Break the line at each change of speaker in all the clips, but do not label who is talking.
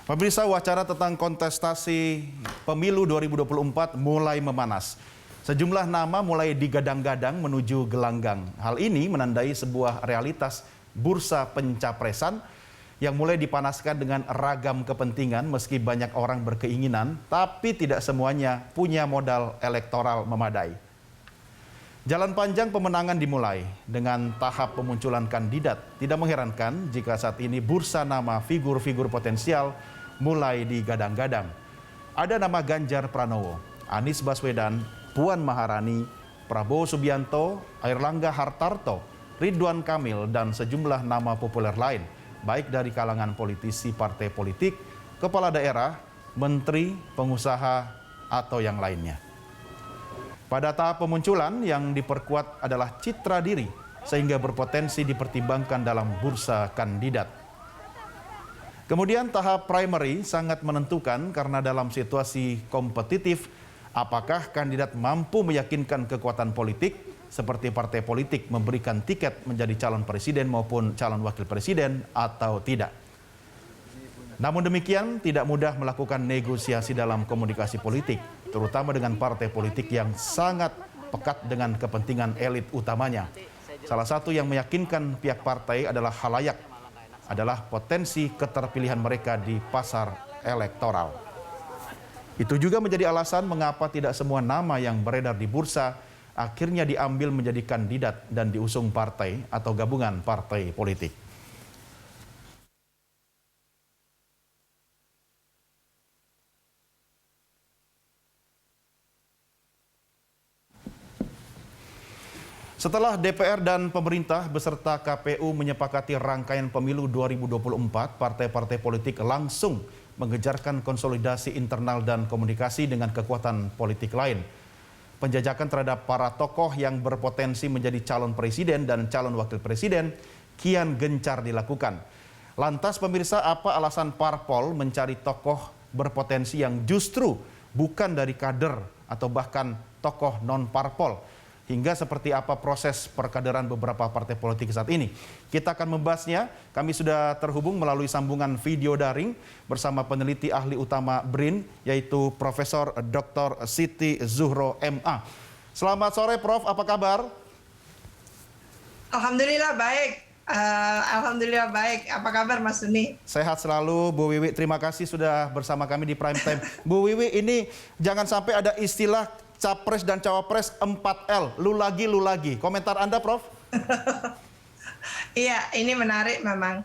Pemirsa, wacana tentang kontestasi pemilu 2024 mulai memanas. Sejumlah nama mulai digadang-gadang menuju gelanggang. Hal ini menandai sebuah realitas bursa pencapresan yang mulai dipanaskan dengan ragam kepentingan meski banyak orang berkeinginan, tapi tidak semuanya punya modal elektoral memadai. Jalan panjang pemenangan dimulai dengan tahap pemunculan kandidat. Tidak mengherankan jika saat ini bursa nama figur-figur potensial mulai digadang-gadang. Ada nama Ganjar Pranowo, Anies Baswedan, Puan Maharani, Prabowo Subianto, Airlangga Hartarto, Ridwan Kamil, dan sejumlah nama populer lain, baik dari kalangan politisi partai politik, kepala daerah, menteri, pengusaha, atau yang lainnya. Pada tahap pemunculan yang diperkuat adalah citra diri, sehingga berpotensi dipertimbangkan dalam bursa kandidat. Kemudian tahap primary sangat menentukan karena dalam situasi kompetitif, apakah kandidat mampu meyakinkan kekuatan politik seperti partai politik memberikan tiket menjadi calon presiden maupun calon wakil presiden atau tidak. Namun demikian, tidak mudah melakukan negosiasi dalam komunikasi politik, terutama dengan partai politik yang sangat pekat dengan kepentingan elit utamanya. Salah satu yang meyakinkan pihak partai adalah halayak, adalah potensi keterpilihan mereka di pasar elektoral. Itu juga menjadi alasan mengapa tidak semua nama yang beredar di bursa akhirnya diambil menjadi kandidat dan diusung partai atau gabungan partai politik. Setelah DPR dan pemerintah beserta KPU menyepakati rangkaian pemilu 2024, partai-partai politik langsung mengejarkan konsolidasi internal dan komunikasi dengan kekuatan politik lain. Penjajakan terhadap para tokoh yang berpotensi menjadi calon presiden dan calon wakil presiden kian gencar dilakukan. Lantas pemirsa, apa alasan parpol mencari tokoh berpotensi yang justru bukan dari kader atau bahkan tokoh non-parpol? Hingga seperti apa proses perkaderan beberapa partai politik saat ini. Kita akan membahasnya. Kami sudah terhubung melalui sambungan video daring bersama peneliti ahli utama BRIN, yaitu Profesor Dr. Siti Zuhro MA. Selamat sore Prof, apa kabar?
Alhamdulillah baik. Alhamdulillah baik. Apa kabar Mas Duni?
Sehat selalu Bu Wiwi. Terima kasih sudah bersama kami di Prime Time. Bu Wiwi, ini jangan sampai ada istilah Capres dan Cawapres 4L, lu lagi. Komentar Anda, Prof?
Iya, ini menarik memang.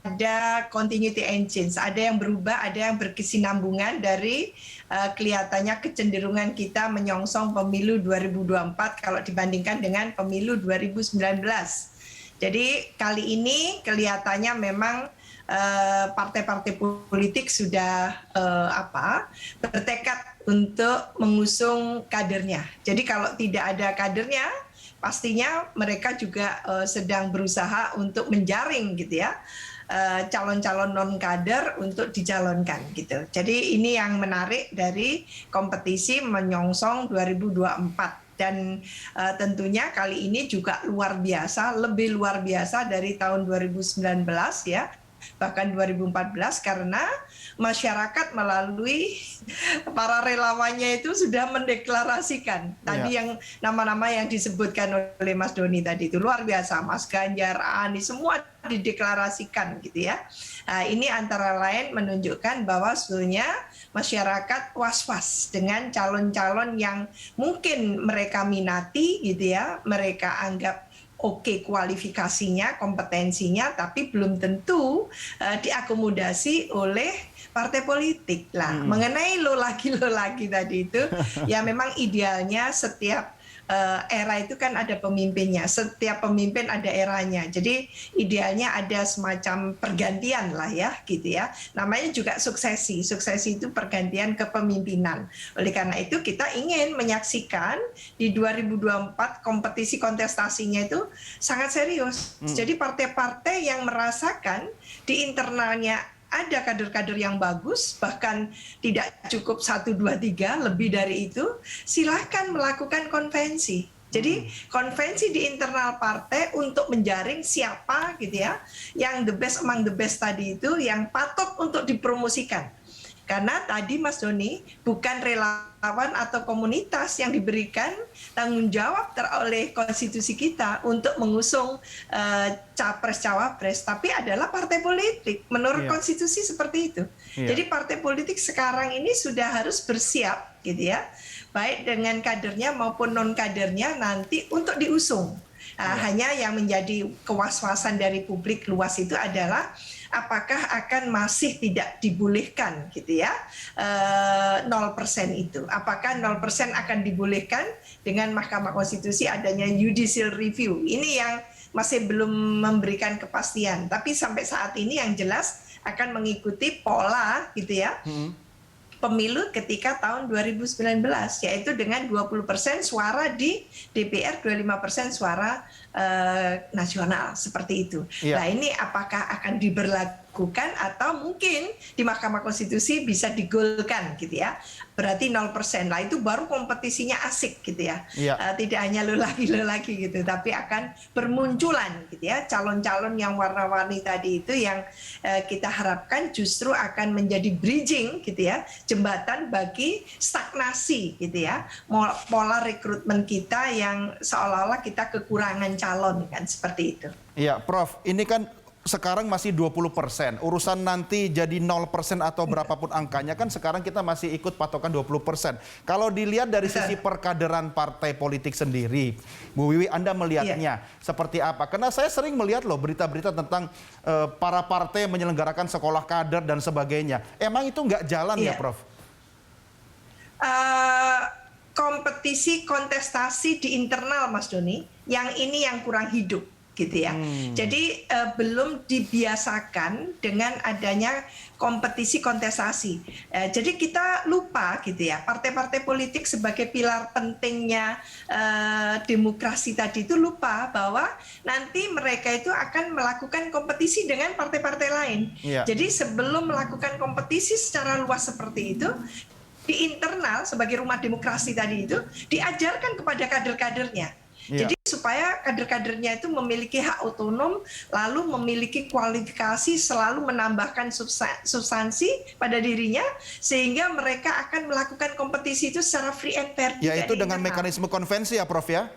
Ada continuity engines, ada yang berubah, ada yang berkesinambungan dari kelihatannya kecenderungan kita menyongsong pemilu 2024 kalau dibandingkan dengan pemilu 2019. Jadi kali ini kelihatannya memang partai-partai politik sudah bertekad untuk mengusung kadernya. Jadi kalau tidak ada kadernya, pastinya mereka juga sedang berusaha untuk menjaring gitu ya calon-calon non kader untuk dicalonkan gitu. Jadi ini yang menarik dari kompetisi menyongsong 2024. Dan tentunya kali ini juga luar biasa, lebih luar biasa dari tahun 2019 ya. Bahkan 2014 karena masyarakat melalui para relawannya itu sudah mendeklarasikan tadi yang nama-nama yang disebutkan oleh Mas Doni tadi itu luar biasa, Mas Ganjar, Anies, semua dideklarasikan gitu ya. Ini antara lain menunjukkan bahwa sebetulnya masyarakat was-was dengan calon-calon yang mungkin mereka minati gitu ya, mereka anggap oke kualifikasinya, kompetensinya, tapi belum tentu diakomodasi oleh partai politik lah. Mengenai lo lagi tadi itu, ya memang idealnya setiap era itu kan ada pemimpinnya, setiap pemimpin ada eranya. Jadi idealnya ada semacam pergantian lah ya, gitu ya. Namanya juga suksesi. Suksesi itu pergantian kepemimpinan. Oleh karena itu kita ingin menyaksikan di 2024 kompetisi kontestasinya itu sangat serius. Jadi partai-partai yang merasakan di internalnya ada kader-kader yang bagus, bahkan tidak cukup 1, 2, 3, lebih dari itu, silahkan melakukan konvensi. Jadi konvensi di internal partai untuk menjaring siapa gitu ya, yang the best among the best tadi itu yang patut untuk dipromosikan. Karena tadi Mas Doni, bukan relawan atau komunitas yang diberikan tanggung jawab oleh konstitusi kita untuk mengusung capres-cawapres, tapi adalah partai politik. Menurut konstitusi seperti itu. Jadi partai politik sekarang ini sudah harus bersiap gitu ya, baik dengan kadernya maupun non-kadernya nanti untuk diusung. Hanya yang menjadi kewas-wasan dari publik luas itu adalah apakah akan masih tidak dibolehkan gitu ya 0% itu. Apakah 0% akan dibolehkan dengan Mahkamah Konstitusi adanya judicial review. Ini yang masih belum memberikan kepastian. Tapi sampai saat ini yang jelas akan mengikuti pola gitu ya. Pemilu ketika tahun 2019, yaitu dengan 20% suara di DPR, 25% suara nasional, seperti itu. Nah ini apakah akan diberlakukan atau mungkin di Mahkamah Konstitusi bisa digolkan gitu ya, berarti 0%. Lah itu baru kompetisinya asik gitu ya. Tidak hanya lo lagi gitu, tapi akan bermunculan gitu ya, calon-calon yang warna-warni tadi itu yang kita harapkan justru akan menjadi bridging gitu ya, jembatan bagi stagnasi gitu ya, pola rekrutmen kita yang seolah-olah kita kekurangan calon kan, seperti itu.
Iya, Prof, ini kan sekarang masih 20%. Urusan nanti jadi 0% atau berapapun angkanya kan sekarang kita masih ikut patokan 20%. Kalau dilihat dari sisi perkaderan partai politik sendiri, Bu Wiwi, Anda melihatnya seperti apa? Karena saya sering melihat loh berita-berita tentang para partai menyelenggarakan sekolah kader dan sebagainya. Emang itu nggak jalan ya, Prof?
Kompetisi kontestasi di internal, Mas Doni, yang ini yang kurang hidup gitu ya. Jadi belum dibiasakan dengan adanya kompetisi kontestasi. Jadi kita lupa gitu ya, partai-partai politik sebagai pilar pentingnya demokrasi tadi itu lupa bahwa nanti mereka itu akan melakukan kompetisi dengan partai-partai lain. Jadi sebelum melakukan kompetisi secara luas seperti itu, di internal sebagai rumah demokrasi tadi itu diajarkan kepada kader-kadernya. Jadi supaya kader-kadernya itu memiliki hak otonom, lalu memiliki kualifikasi, selalu menambahkan substansi pada dirinya, sehingga mereka akan melakukan kompetisi itu secara free and fair.
Yaitu dengan mekanisme konvensi ya, Prof ya?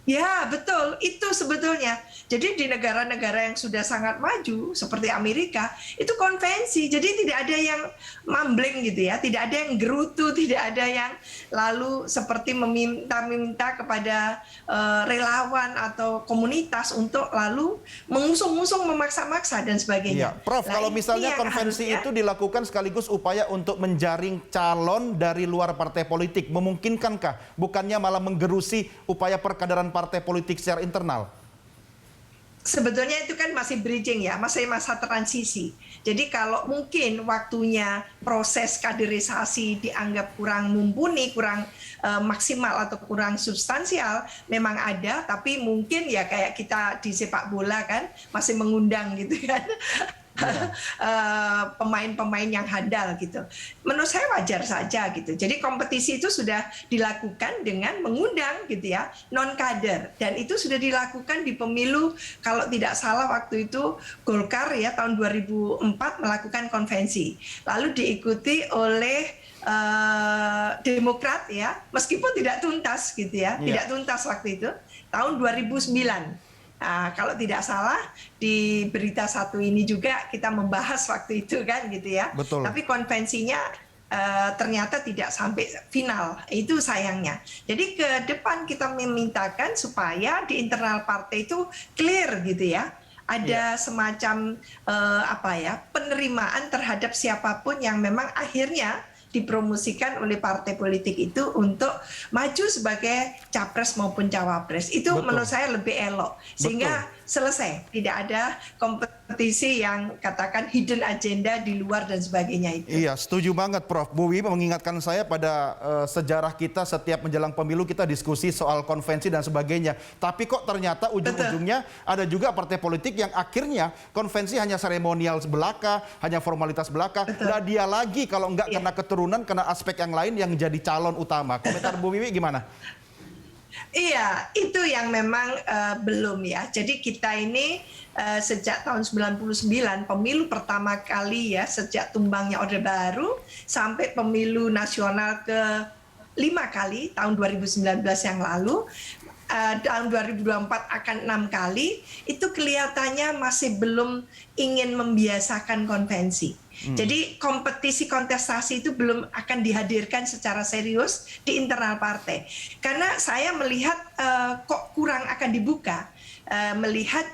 Ya, betul. Itu sebetulnya. Jadi di negara-negara yang sudah sangat maju, seperti Amerika, itu konvensi. Jadi tidak ada yang mambling gitu ya. Tidak ada yang gerutu, tidak ada yang lalu seperti meminta-minta kepada relawan atau komunitas untuk lalu mengusung-usung, memaksa-maksa, dan sebagainya.
Prof, kalau misalnya konvensi itu dilakukan sekaligus upaya untuk menjaring calon dari luar partai politik, memungkinkankah? Bukannya malah menggerusi upaya perkaderan partai politik secara internal?
Sebetulnya itu kan masih bridging ya, masih masa transisi. Jadi kalau mungkin waktunya proses kaderisasi dianggap kurang mumpuni, kurang maksimal atau kurang substansial, memang ada, tapi mungkin ya kayak kita di sepak bola kan masih mengundang gitu kan. Pemain-pemain yang handal gitu. Menurut saya wajar saja gitu. Jadi kompetisi itu sudah dilakukan dengan mengundang gitu ya non kader, dan itu sudah dilakukan di pemilu kalau tidak salah waktu itu Golkar ya tahun 2004 melakukan konvensi. Lalu diikuti oleh Demokrat ya, meskipun tidak tuntas gitu ya, tidak tuntas waktu itu tahun 2009. Nah, kalau tidak salah di berita satu ini juga kita membahas waktu itu kan gitu ya.
Betul.
Tapi konvensinya ternyata tidak sampai final. Itu sayangnya. Jadi ke depan kita memintakan supaya di internal partai itu clear gitu ya. Ada semacam penerimaan terhadap siapapun yang memang akhirnya dipromosikan oleh partai politik itu untuk maju sebagai capres maupun cawapres. Itu menurut saya lebih elok. Sehingga selesai. Tidak ada kompetisi yang katakan hidden agenda di luar dan sebagainya itu.
Iya, setuju banget Prof. Bu Wiwi mengingatkan saya pada sejarah kita setiap menjelang pemilu kita diskusi soal konvensi dan sebagainya. Tapi kok ternyata ujung-ujungnya ada juga partai politik yang akhirnya konvensi hanya seremonial belaka, hanya formalitas belaka. Nah dia lagi kalau enggak kena keturunan, kena aspek yang lain yang jadi calon utama. Komentar Bu Wiwi gimana?
Iya, itu yang memang belum ya. Jadi kita ini sejak tahun 99 pemilu pertama kali ya sejak tumbangnya Orde Baru sampai pemilu nasional ke 5 kali tahun 2019 yang lalu, tahun 2024 akan 6 kali, itu kelihatannya masih belum ingin membiasakan konvensi. Jadi kompetisi kontestasi itu belum akan dihadirkan secara serius di internal partai. Karena saya melihat kok kurang akan dibuka. Melihat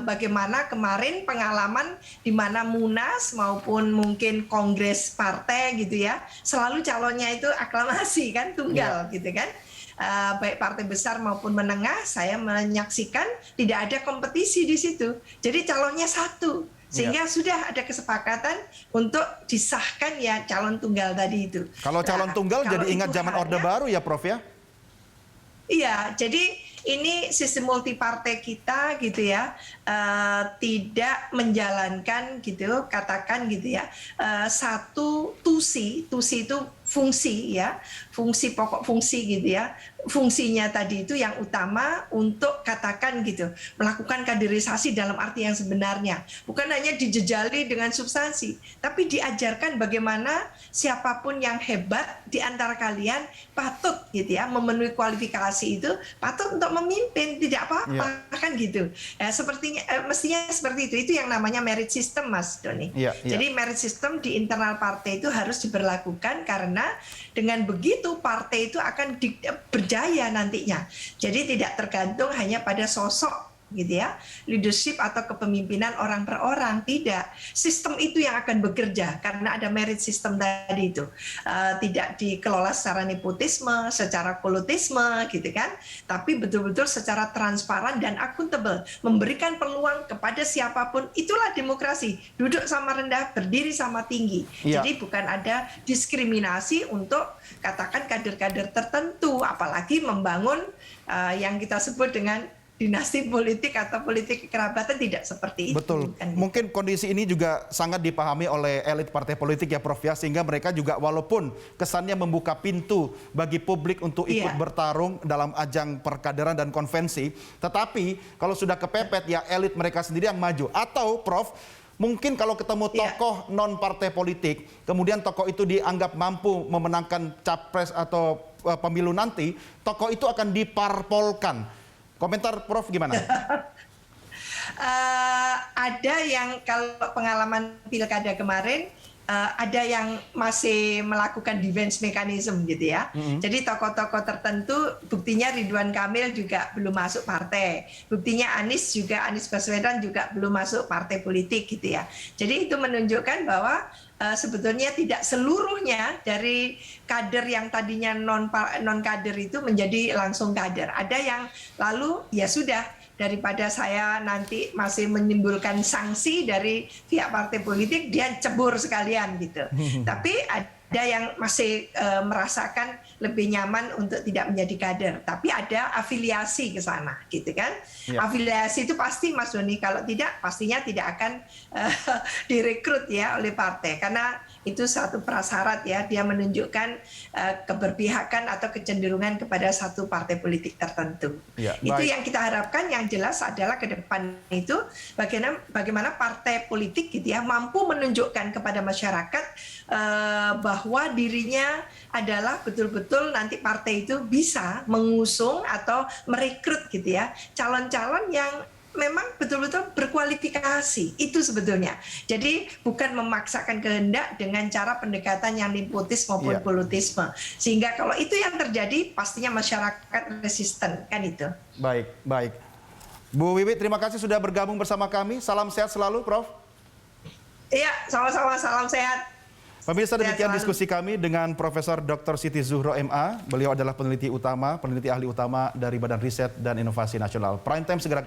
bagaimana kemarin pengalaman di mana Munas maupun mungkin Kongres Partai gitu ya, selalu calonnya itu aklamasi kan, tunggal gitu kan. Baik partai besar maupun menengah, saya menyaksikan tidak ada kompetisi di situ. Jadi calonnya satu, sehingga sudah ada kesepakatan untuk disahkan ya calon tunggal tadi itu.
Kalau calon tunggal jadi ingat zaman Orde Baru ya Prof ya?
Iya, jadi ini sistem multipartai kita gitu ya, tidak menjalankan gitu, katakan gitu ya, satu tusi itu fungsi ya, fungsi pokok fungsi gitu ya, fungsinya tadi itu yang utama untuk katakan gitu, melakukan kaderisasi dalam arti yang sebenarnya, bukan hanya dijejali dengan substansi, tapi diajarkan bagaimana siapapun yang hebat di antara kalian patut gitu ya, memenuhi kualifikasi itu, patut untuk memimpin, tidak apa-apa kan gitu. Sepertinya mestinya seperti itu yang namanya merit system Mas Doni. Jadi merit system di internal partai itu harus diberlakukan karena dengan begitu partai itu akan berjaya nantinya. Jadi tidak tergantung hanya pada sosok gitu ya, leadership atau kepemimpinan orang per orang, tidak. Sistem itu yang akan bekerja karena ada merit system tadi itu. Tidak dikelola secara nepotisme, secara kolotisme gitu kan, tapi betul-betul secara transparan dan akuntabel, memberikan peluang kepada siapapun. Itulah demokrasi, duduk sama rendah, berdiri sama tinggi. Jadi bukan ada diskriminasi untuk katakan kader-kader tertentu, apalagi membangun yang kita sebut dengan dinasti politik atau politik kekerabatan, tidak seperti itu.
Betul.
Kan?
Mungkin kondisi ini juga sangat dipahami oleh elit partai politik ya Prof ya, sehingga mereka juga walaupun kesannya membuka pintu bagi publik untuk ikut bertarung dalam ajang perkaderan dan konvensi, tetapi kalau sudah kepepet ya elit mereka sendiri yang maju. Atau Prof, mungkin kalau ketemu tokoh non partai politik, kemudian tokoh itu dianggap mampu memenangkan capres atau pemilu nanti, tokoh itu akan diparpolkan. Komentar Prof gimana?
Ada yang kalau pengalaman pilkada kemarin, ada yang masih melakukan defense mechanism gitu ya. Jadi tokoh-tokoh tertentu, buktinya Ridwan Kamil juga belum masuk partai. Buktinya Anies Baswedan juga belum masuk partai politik gitu ya. Jadi itu menunjukkan bahwa sebetulnya tidak seluruhnya dari kader yang tadinya non kader itu menjadi langsung kader. Ada yang lalu ya sudah, daripada saya nanti masih menimbulkan sanksi dari pihak partai politik, dia cebur sekalian gitu. Tapi ada yang masih merasakan lebih nyaman untuk tidak menjadi kader, tapi ada afiliasi ke sana gitu kan. Afiliasi itu pasti Mas Doni, kalau tidak pastinya tidak akan direkrut ya oleh partai, karena itu satu prasyarat ya, dia menunjukkan keberpihakan atau kecenderungan kepada satu partai politik tertentu. Itu yang kita harapkan. Yang jelas adalah ke depan itu bagaimana partai politik gitu ya mampu menunjukkan kepada masyarakat bahwa dirinya adalah betul-betul nanti partai itu bisa mengusung atau merekrut gitu ya calon-calon yang memang betul-betul berkualifikasi, itu sebetulnya. Jadi bukan memaksakan kehendak dengan cara pendekatan yang nepotis maupun politisme. Sehingga kalau itu yang terjadi, pastinya masyarakat resisten, kan itu.
Baik, baik. Bu Wiwi, terima kasih sudah bergabung bersama kami. Salam sehat selalu, Prof.
Iya, sama-sama, salam sehat.
Pemirsa, demikian diskusi kami dengan Profesor Dr. Siti Zuhro MA. Beliau adalah peneliti ahli utama dari Badan Riset dan Inovasi Nasional. Prime Time segera